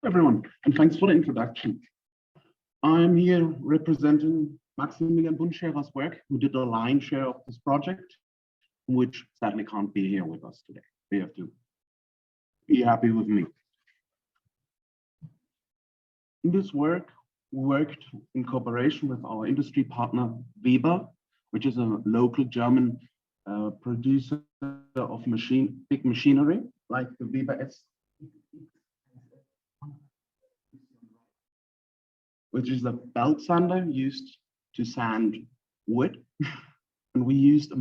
everyone, and thanks for the introduction. I'm here representing Maximilian Bundschere's work, who did the lion's share of this project, which sadly can't be here with us today. They have to be happy with me. In this work, we worked in cooperation with our industry partner Weber, which is a local German producer of big machinery, like the Weber S, which is a belt sander used to sand wood. And we used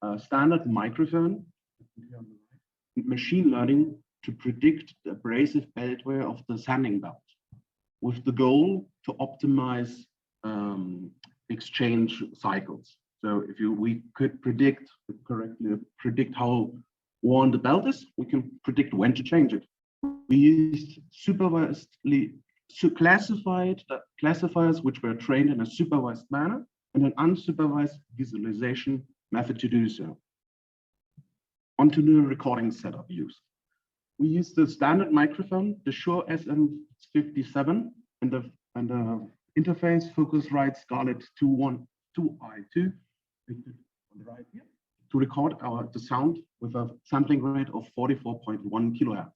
a standard microphone, machine learning, to predict the abrasive belt wear of the sanding belt, with the goal to optimize exchange cycles. So if we could correctly predict how worn the belt is, we can predict when to change it. We used classifiers which were trained in a supervised manner and an unsupervised visualization method to do so. Onto the recording setup used. We used the standard microphone, the Shure SM57, and the interface Focusrite Scarlett 212i2 on the right here, to record the sound with a sampling rate of 44.1 kilohertz.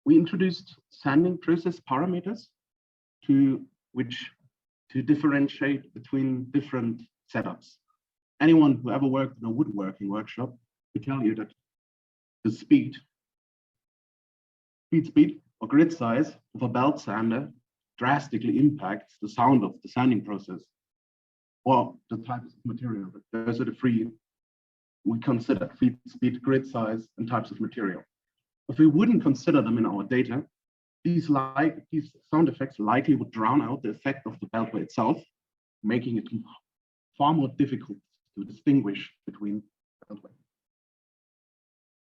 We introduced sanding process parameters to differentiate between different setups. Anyone who ever worked in a woodworking workshop will tell you that the speed or grid size of a belt sander drastically impacts the sound of the sanding process or the types of material. Those are the three we consider: feed speed, grid size, and types of material. If we wouldn't consider them in our data, these sound effects likely would drown out the effect of the beltway itself, making it far more difficult to distinguish between beltway.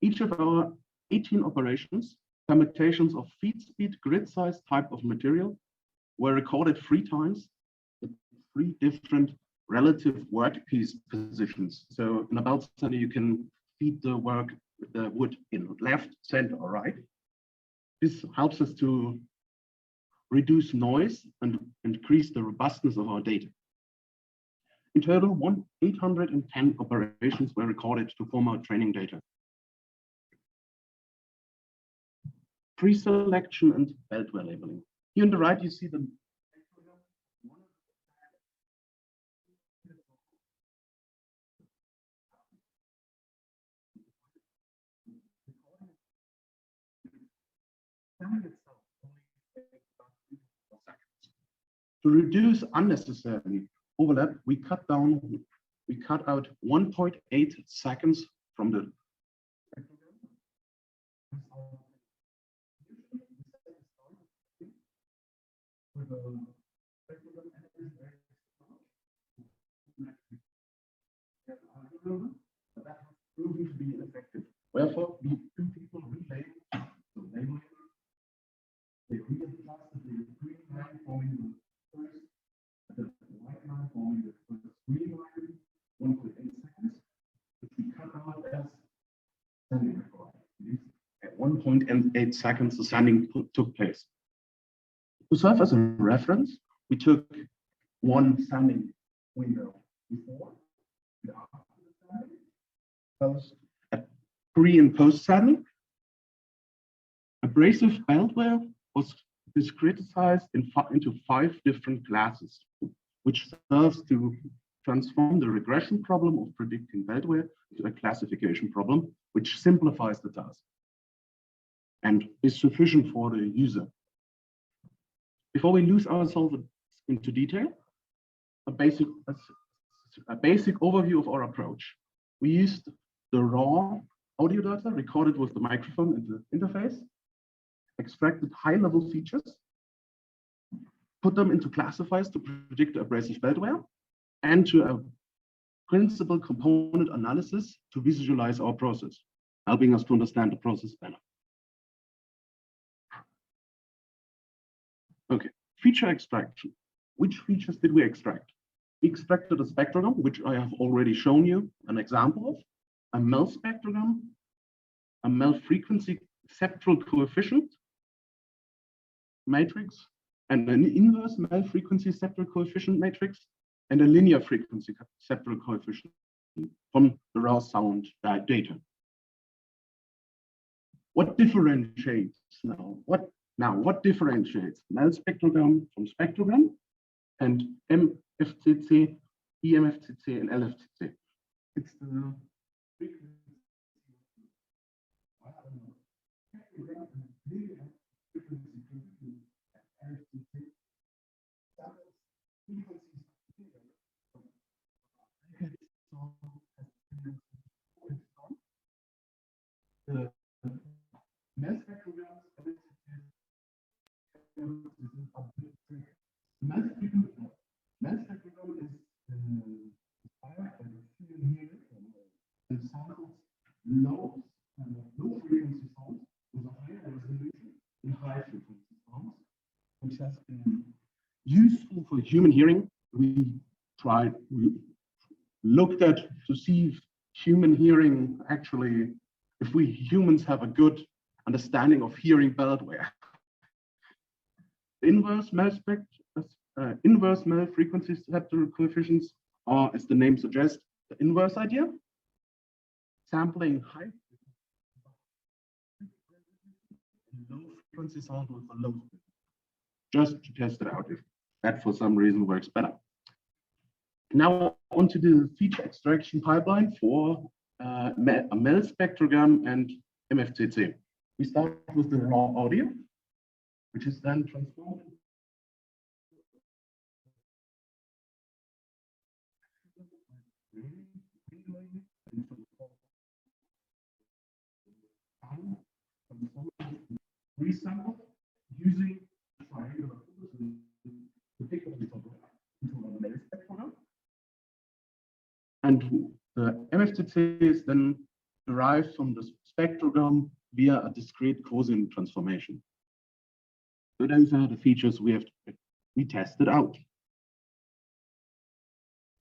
Each of our 18 operations, permutations of feed speed, grid size, type of material, were recorded 3 times with 3 different relative workpiece positions. So in a belt sander, you can feed the wood in left, center, or right. This helps us to reduce noise and increase the robustness of our data. In total, 810 operations were recorded to form our training data. Pre-selection and beltware labeling. Here on the right, you see the to reduce unnecessary overlap, we cut out 1.8 seconds from the that has proven to be ineffective. Wherefore, the 2 people relabeled the labeling. They readjusted the green line forming the first, the white line forming the first green line, 1.8 seconds, which we cut out as sanding record. At 1.8 seconds, the sanding took place. To serve as a reference, we took one sanding window before and after the sanding, first at pre and post sanding. Abrasive beltware was discretized into 5 different classes, which serves to transform the regression problem of predicting beltware into a classification problem, which simplifies the task and is sufficient for the user. Before we lose ourselves into detail, a basic overview of our approach. We used the raw audio data recorded with the microphone in the interface, extracted high-level features, put them into classifiers to predict abrasive beltware, and to a principal component analysis to visualize our process, helping us to understand the process better. Okay, feature extraction. Which features did we extract? We extracted a spectrogram, which I have already shown you an example of, a Mel spectrogram, a Mel frequency septal coefficient, matrix, and an inverse Mel frequency septal coefficient matrix, and a linear frequency septal coefficient from the raw sound data. What differentiates now? What differentiates Mel spectrogram from spectrogram and MFCC, IMFCC, and LFCC? It's the Mel spectrograms Mel spectrogram is inspired by the field here and samples low frequency sounds with a higher resolution in high frequency sounds, which has been useful for human hearing. We looked at to see if human hearing actually, if we humans have a good understanding of hearing belt wear. Inverse Mel frequency septal coefficients are, as the name suggests, the inverse idea, sampling high low frequency sound with a low, just to test it out if that for some reason works better. Now onto the feature extraction pipeline for a Mel spectrogram and MFCC. We start with the raw audio, which is then transformed resample using triangular to pick up into a Mel spectrogram. And the MFCC is then derived from the spectrogram via a discrete cosine transformation. So those are the features we tested out.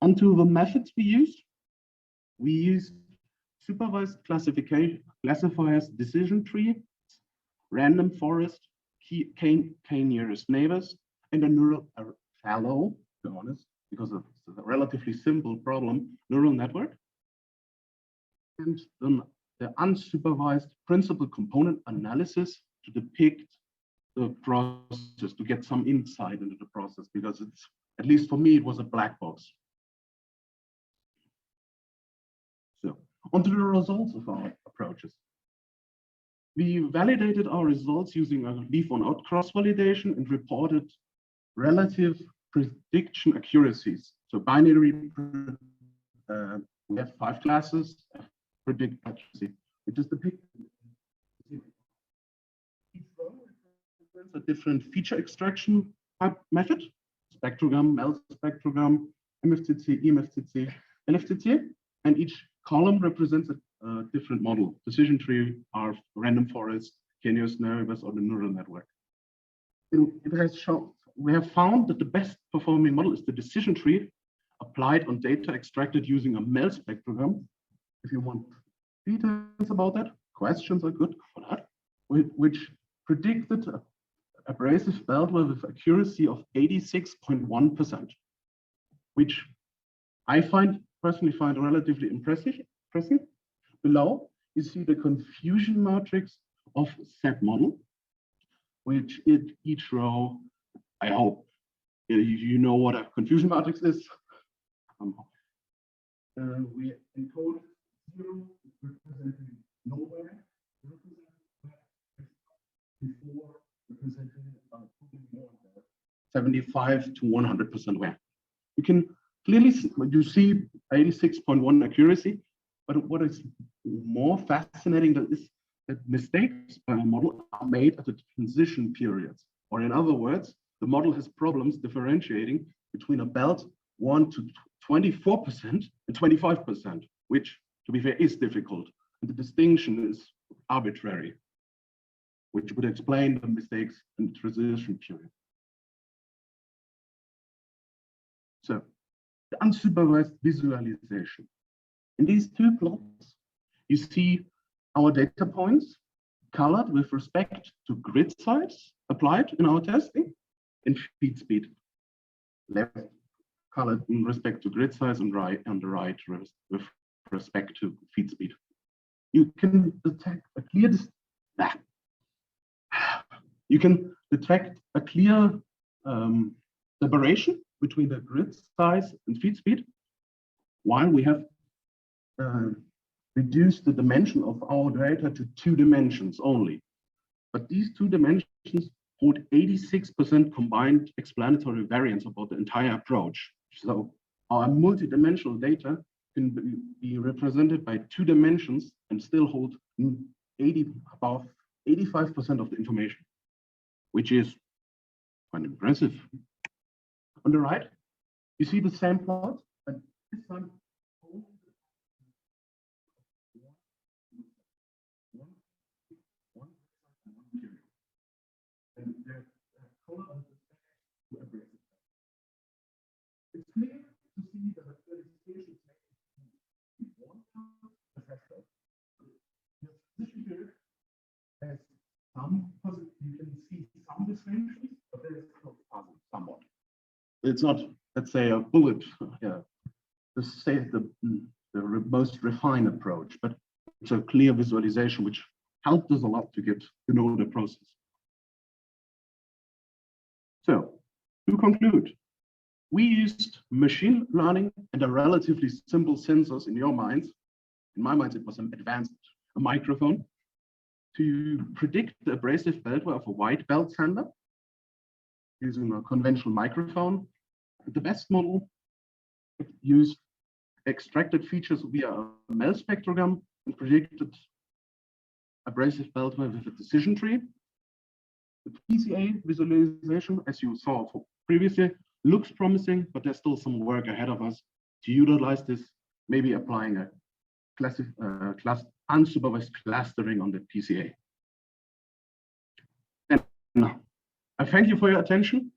Onto the methods we used. We used supervised classifiers, decision tree, random forest, k nearest neighbors, and a neural shallow, to be honest, because it's a relatively simple problem, neural network. And then the unsupervised principal component analysis to depict the process, to get some insight into the process, because it's, at least for me, it was a black box. So, onto the results of our approaches. We validated our results using a leave-on-out cross-validation and reported relative prediction accuracies. So binary, we have 5 classes, predict accuracy, which is depicted. Each row represents a different feature extraction method: spectrogram, Mel spectrogram, MFCC, IMFCC, LFCC, and each column represents a different model: decision tree, our random forest, k-nearest neighbors, or the neural network. It has shown, we have found that the best performing model is the decision tree applied on data extracted using a Mel spectrogram. If you want details about that, questions are good for that, which predicted abrasive belt wear with accuracy of 86.1%, which I personally find relatively impressive. Below, you see the confusion matrix of set model, which each row, I hope you know what a confusion matrix is. We encode 0 representing nowhere, before representing 75 to 100% where. You can clearly see, you see 86.1 accuracy, but what is more fascinating is that mistakes by a model are made at the transition periods, or in other words, the model has problems differentiating between a belt 1 to 24% and 25%, which, to be fair, is difficult. And the distinction is arbitrary, which would explain the mistakes in the transition period. So, the unsupervised visualization. In these 2 plots, you see our data points colored with respect to grid size applied in our testing, and feed speed. Left colored in respect to grid size, and right on the right with respect to feed speed. You can detect a clear separation between the grid size and feed speed, while we have reduced the dimension of our data to 2 dimensions only. But these 2 dimensions hold 86% combined explanatory variance about the entire approach. So our multidimensional data can be represented by 2 dimensions and still hold above 85% of the information, which is quite impressive. On the right, you see the same plot, but this time and the color of the abrasive. It's clear to see that the verification has some positive, you can see some distinctions, but there is still puzzle somewhat. It's not, let's say, a bullet, to say the most refined approach, but it's a clear visualization which helped us a lot to get to know the process. So, to conclude, we used machine learning and a relatively simple sensors in your minds. In my mind, it was an advanced microphone to predict the abrasive beltware of a white belt sander using a conventional microphone. The best model used extracted features via a Mel spectrogram and predicted abrasive beltware with a decision tree. The PCA visualization, as you saw previously, looks promising, but there's still some work ahead of us to utilize this, maybe applying a unsupervised clustering on the PCA. And I thank you for your attention.